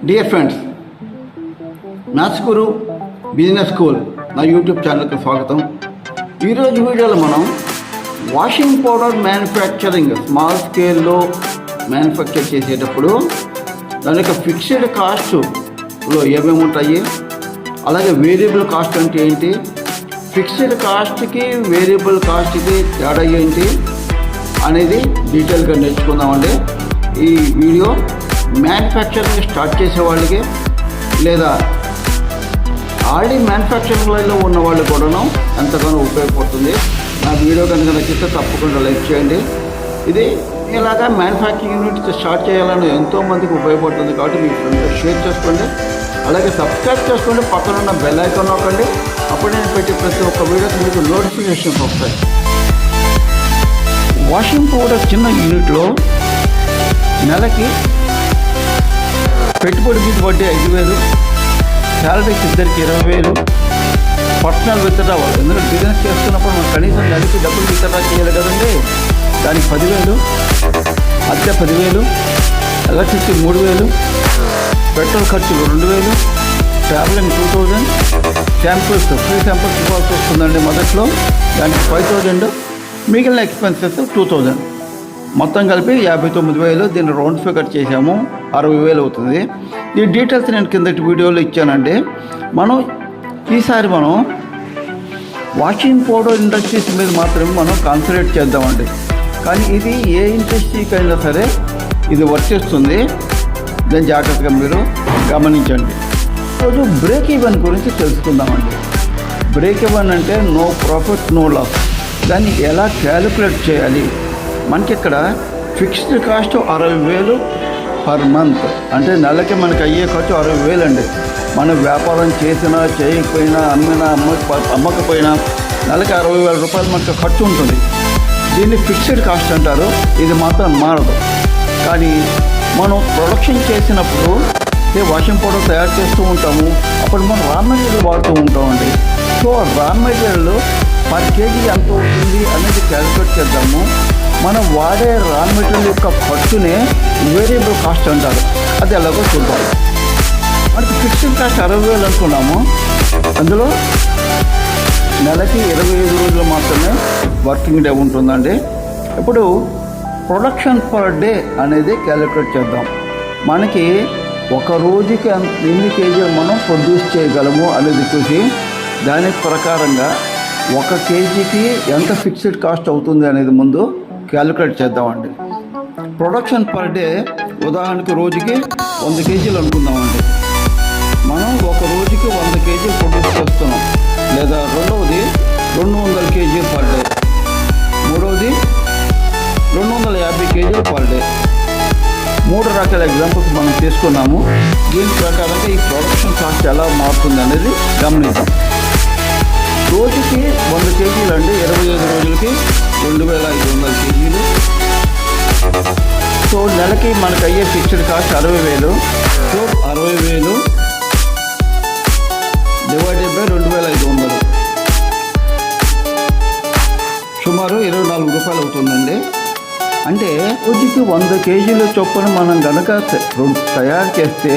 Dear friends, maths గురు business school నా YouTube ఛానల్కి స్వాగతం. ఈరోజు వీడియోలో మనం వాషింగ్ పౌడర్ మ్యానుఫ్యాక్చరింగ్ స్మాల్ స్కేల్లో మ్యానుఫ్యాక్చర్ చేసేటప్పుడు దాని యొక్క ఫిక్స్డ్ కాస్ట్లో ఏమేమి ఉంటాయి, అలాగే వేరియబుల్ కాస్ట్ అంటే ఏంటి, ఫిక్స్డ్ కాస్ట్కి వేరియబుల్ కాస్ట్కి తేడా ఏంటి అనేది డీటెయిల్గా నేర్చుకుందామండి. ఈ వీడియో మ్యానుఫ్యాక్చరింగ్ స్టార్ట్ చేసే వాళ్ళకి లేదా ఆల్రెడీ మ్యానుఫ్యాక్చరింగ్ లైన్లో ఉన్న వాళ్ళు కూడాను ఎంతగానో ఉపయోగపడుతుంది. నా వీడియో కనుక నచ్చితే తప్పకుండా లైక్ చేయండి. ఇది ఇలాగా మ్యానుఫ్యాక్చరింగ్ యూనిట్ స్టార్ట్ చేయాలని ఎంతోమందికి ఉపయోగపడుతుంది కాబట్టి మీ ఫ్రెండ్స్ షేర్ చేసుకోండి, అలాగే సబ్స్క్రైబ్ చేసుకోండి, పక్కన ఉన్న బెల్ ఐకాన్ నొక్కండి. అప్పుడు నేను పెట్టే ప్రతి ఒక్క వీడియోకి మీకు నోటిఫికేషన్స్ వస్తాయి. వాషింగ్ పౌడర్ చిన్న యూనిట్లో నెలకి పెట్టుబడి మీద వడ్డీ 5,000, శాలరీకి ఇద్దరికి 20,000, పర్సనల్ విత్డ్రా అవ్వాలి. ఎందుకంటే బిజినెస్ చేస్తున్నప్పుడు మనం కనీసం నెలకి డబ్బులు విత్డ్రా చేయాలి కదండి. దానికి 10,000, అద్దె 10,000, ఎలక్ట్రిసిటీ 3,000, పెట్రోల్ ఖర్చులు 2,000, ట్రావెలింగ్ 2,000, శాంపుల్స్ ఫ్రీ శాంపుల్స్ ఇవ్వాల్సి వస్తుందండి మొదట్లో, దానికి 5,000, మిగిలిన ఎక్స్పెన్సెస్ 2,000, మొత్తం కలిపి 59,000. దీన్ని రౌండ్ ఫిగర్ చేసాము, 60,000 అవుతుంది. ఈ డీటెయిల్స్ నేను కిందటి వీడియోలో ఇచ్చానండి. ఈసారి మనం వాషింగ్ పౌడర్ ఇండస్ట్రీస్ మీద మాత్రమే మనం కాన్సన్ట్రేట్ చేద్దామండి. కానీ ఇది ఏ ఇండస్ట్రీకి అయినా సరే ఇది వర్తిస్తుంది, దాన్ని జాగ్రత్తగా మీరు గమనించండి. ఈరోజు బ్రేక్ ఈవెన్ గురించి తెలుసుకుందామండి. బ్రేక్ ఈవెన్ అంటే నో ప్రాఫిట్ నో లాస్. దాన్ని ఎలా క్యాలిక్యులేట్ చేయాలి? మనకి ఇక్కడ ఫిక్స్డ్ కాస్ట్ 60,000 పర్ మంత్, అంటే నెలకి మనకి అయ్యే ఖర్చు 60,000 అండి. మనం వ్యాపారం చేసినా చేయకపోయినా అమ్మినా అమ్మకపోయినా నెలకి 60,000 రూపాయలు మనకు ఖర్చు ఉంటుంది. దీన్ని ఫిక్స్డ్ కాస్ట్ అంటారు. ఇది మాత్రం మారదు. కానీ మనం ప్రొడక్షన్ చేసినప్పుడు వాషింగ్ పౌడర్ తయారు చేస్తూ ఉంటాము, అప్పుడు మనం రా మెటీరియల్ వాడుతూ ఉంటామండి. So raw material per KG ఎంత అవుతుంది అనేది క్యాలిక్యులేట్ చేద్దాము. మనం వాడే రా మెటీరియల్ యొక్క ఖర్చునే వేరియబుల్ కాస్ట్ అంటారు. అది ఎలాగో చూద్దాం. మనకి ఫిక్స్డ్ కాస్ట్ 60,000 అనుకున్నాము. అందులో నెలకి 25 రోజులు మాత్రమే వర్కింగ్ డే ఉంటుందండి. ఇప్పుడు ప్రొడక్షన్ పర్ డే అనేది క్యాలిక్యులేట్ చేద్దాం. మనకి ఒక రోజుకి ఎన్ని కేజీలు మనం ప్రొడ్యూస్ చేయగలము అనేది చూసి దాని ప్రకారంగా 1 కేజీకి ఎంత ఫిక్స్డ్ కాస్ట్ అవుతుంది అనేది ముందు క్యాలిక్యులేట్ చేద్దామండి. ప్రొడక్షన్ పర్ డే ఉదాహరణకి రోజుకి 100 కేజీలు అనుకుందామండి. మనం ఒక రోజుకి 100 కేజీలు ప్రొడ్యూస్ చేస్తున్నాం. లేదా రెండవది 200 కేజీలు పర్ డే, మూడవది 250 కేజీలు పర్ డే. 3 రకాల ఎగ్జాంపుల్స్ మనం తీసుకున్నాము. దీని ప్రకారంగా ఈ ప్రొడక్షన్ కాస్ట్ ఎలా మారుతుంది అనేది గమనిద్దాం. రోజుకి 100 కేజీలు అండి, 25 రోజులకి 2,500 కేజీలు. సో నెలకి మనకు అయ్యే fixed cost 60,000. So 60,000 divided by 2,500 సుమారు 24 రూపాయలు అవుతుందండి. అంటే రోజుకి 100 కేజీల చొప్పున మనం కనుక తయారు చేస్తే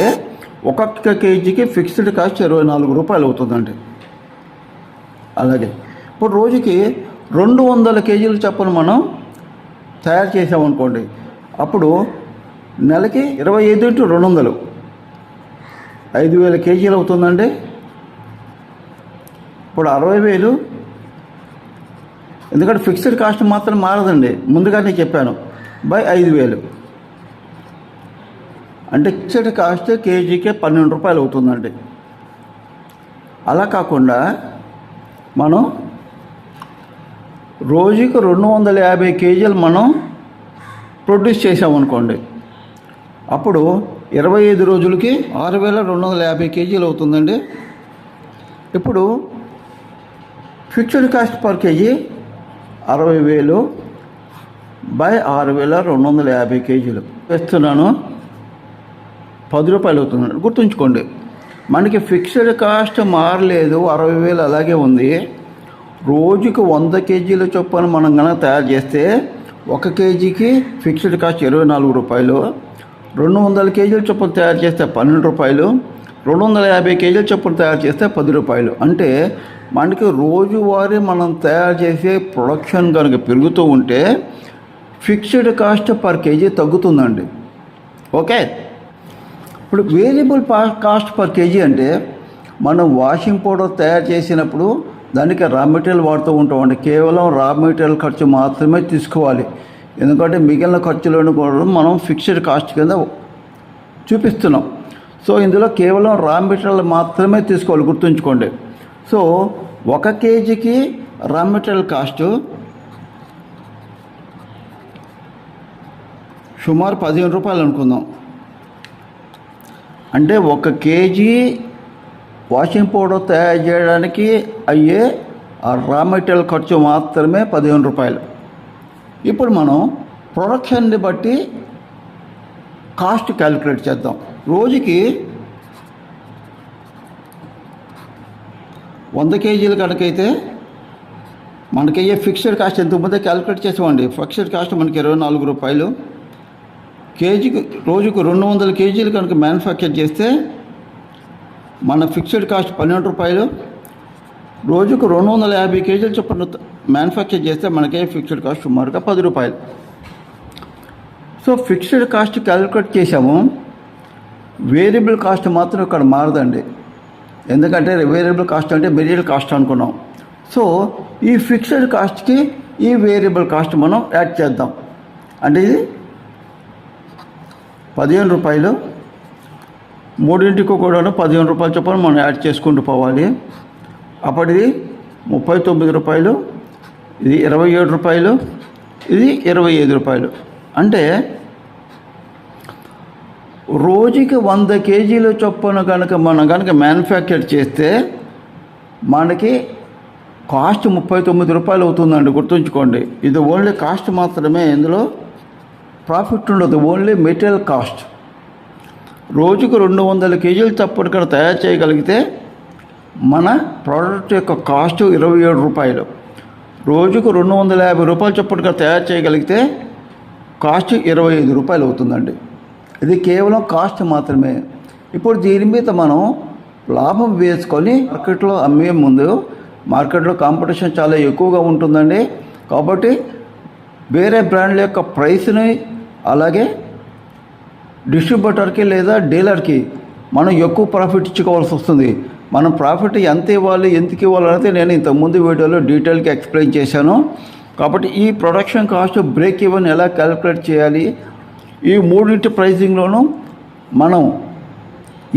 ఒక్కొక్క కేజీకి ఫిక్స్డ్ కాస్ట్ 24 రూపాయలు అవుతుందండి. అలాగే ఇప్పుడు రోజుకి 200 కేజీల చొప్పున మనం తయారు చేసామనుకోండి, అప్పుడు నెలకి 25 × 200 5,000 కేజీలు అవుతుందండి. ఇప్పుడు 60,000, ఎందుకంటే ఫిక్స్డ్ కాస్ట్ మాత్రం మారదండి, ముందుగానే చెప్పాను, బై 5,000 అంటే ఫిక్స్డ్ కాస్ట్ కేజీకే 12 రూపాయలు అవుతుందండి. అలా కాకుండా మనం రోజుకి 250 కేజీలు మనం ప్రొడ్యూస్ చేసామనుకోండి, అప్పుడు 25 రోజులకి 6,250 కేజీలు అవుతుందండి. ఇప్పుడు fixed cost per KG 60,000 by 6,250 కేజీలు వేస్తున్నాను, 10 రూపాయలు అవుతుంది. గుర్తుంచుకోండి, మనకి ఫిక్స్డ్ కాస్ట్ మారలేదు, 60,000 అలాగే ఉంది. రోజుకి 100 కేజీల చొప్పున మనం కనుక తయారు చేస్తే 1 కేజీకి ఫిక్స్డ్ కాస్ట్ 24 రూపాయలు. 200 కేజీల చొప్పున తయారు చేస్తే 12 రూపాయలు, 250 కేజీల చొప్పున తయారు చేస్తే 10 రూపాయలు. అంటే మనకి రోజువారీ మనం తయారు చేసే ప్రొడక్షన్ కనుక పెరుగుతూ ఉంటే ఫిక్స్డ్ కాస్ట్ పర్ కేజీ తగ్గుతుందండి. ఓకే, ఇప్పుడు వేరియబుల్ కాస్ట్ పర్ కేజీ అంటే మనం వాషింగ్ పౌడర్ తయారు చేసినప్పుడు దానికి రా మెటీరియల్ వాడుతూ ఉంటామండి. కేవలం రా మెటీరియల్ ఖర్చు మాత్రమే తీసుకోవాలి, ఎందుకంటే మిగిలిన ఖర్చులను కూడా మనం ఫిక్స్డ్ కాస్ట్ కింద చూపిస్తున్నాం. సో ఇందులో కేవలం రా మెటీరియల్ మాత్రమే తీసుకోవాలి, గుర్తుంచుకోండి. సో 1 కేజీకి రా మెటీరియల్ కాస్ట్ సుమారు 15 రూపాయలు అనుకుందాం. అంటే 1 కేజీ వాషింగ్ పౌడర్ తయారు చేయడానికి అయ్యే ఆ రా మెటీరియల్ ఖర్చు మాత్రమే 15 రూపాయలు. ఇప్పుడు మనం ప్రొడక్షన్ని బట్టి కాస్ట్ క్యాలిక్యులేట్ చేద్దాం. రోజుకి 100 కేజీలు కనుకైతే మనకయ్యే ఫిక్స్డ్ కాస్ట్ ఎంత ముందే క్యాలిక్యులేట్ చేసామండి. ఫిక్స్డ్ కాస్ట్ మనకి 24 రూపాయలు. కేజీకి రోజుకు 200 కేజీలు కనుక మ్యానుఫ్యాక్చర్ చేస్తే మన ఫిక్స్డ్ కాస్ట్ 12 రూపాయలు. రోజుకు 250 కేజీల చొప్పున మ్యానుఫ్యాక్చర్ చేస్తే మనకే ఫిక్స్డ్ కాస్ట్ సుమారుగా 10 రూపాయలు. సో ఫిక్స్డ్ కాస్ట్ క్యాలిక్యులేట్ చేసాము. వేరియబుల్ కాస్ట్ మాత్రం ఇక్కడ మారదండి, ఎందుకంటే వేరియబుల్ కాస్ట్ అంటే మెటీరియల్ కాస్ట్ అనుకున్నాం. సో ఈ ఫిక్స్డ్ కాస్ట్కి ఈ వేరియబుల్ కాస్ట్ మనం యాడ్ చేద్దాం. అంటే ఇది 15 రూపాయలు, మూడింటికి కూడా 15 రూపాయల చొప్పున మనం యాడ్ చేసుకుంటూ పోవాలి. అప్పటిది 39 రూపాయలు, ఇది 27 రూపాయలు, ఇది 25 రూపాయలు. అంటే రోజుకి 100 కేజీల చొప్పున మనం కనుక మ్యానుఫ్యాక్చర్ చేస్తే మనకి కాస్ట్ 39 రూపాయలు అవుతుందండి, గుర్తుంచుకోండి. ఇది ఓన్లీ కాస్ట్ మాత్రమే, ఇందులో ప్రాఫిట్ ఉండదు, ఓన్లీ మెటీరియల్ కాస్ట్. రోజుకు 200 కేజీల చొప్పున కనుక తయారు చేయగలిగితే మన ప్రోడక్ట్ యొక్క కాస్ట్ 27 రూపాయలు. రోజుకు 250 రూపాయల చొప్పున తయారు చేయగలిగితే కాస్ట్ 25 రూపాయలు అవుతుందండి. ఇది కేవలం కాస్ట్ మాత్రమే. ఇప్పుడు దీని మీద మనం లాభం వేసుకొని మార్కెట్లో అమ్మే ముందు మార్కెట్లో కాంపిటీషన్ చాలా ఎక్కువగా ఉంటుందండి. కాబట్టి వేరే బ్రాండ్ల యొక్క ప్రైస్ని అలాగే డిస్ట్రిబ్యూటర్కి లేదా డీలర్కి మనం ఎక్కువ ప్రాఫిట్ ఇచ్చుకోవాల్సి వస్తుంది. మనం ప్రాఫిట్ ఎంత ఇవ్వాలి, ఎందుకు ఇవ్వాలి అనేది నేను ఇంతకుముందు వీడియోలో డీటెయిల్గా ఎక్స్ప్లెయిన్ చేశాను. కాబట్టి ఈ ప్రొడక్షన్ కాస్ట్ బ్రేక్ ఈవెన్ ఎలా క్యాలిక్యులేట్ చేయాలి, ఈ మూడింటి ప్రైజింగ్లోనూ మనం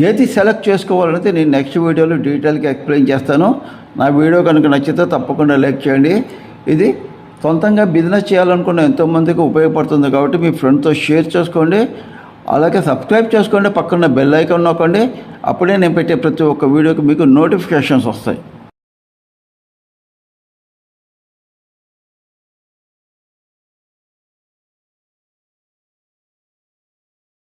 ఏది సెలెక్ట్ చేసుకోవాలనేది నేను నెక్స్ట్ వీడియోలో డీటెయిల్గా ఎక్స్ప్లెయిన్ చేస్తాను. నా వీడియో కనుక నచ్చితే తప్పకుండా లైక్ చేయండి. ఇది సొంతంగా బిజినెస్ చేయాలనుకున్న ఎంతోమందికి ఉపయోగపడుతుంది కాబట్టి మీ ఫ్రెండ్తో షేర్ చేసుకోండి. అలాగే సబ్స్క్రైబ్ చేసుకోండి, పక్కన బెల్ ఐకాన్ నొక్కండి. అప్పుడే నేను పెట్టే ప్రతి ఒక్క వీడియోకి మీకు నోటిఫికేషన్స్ వస్తాయి.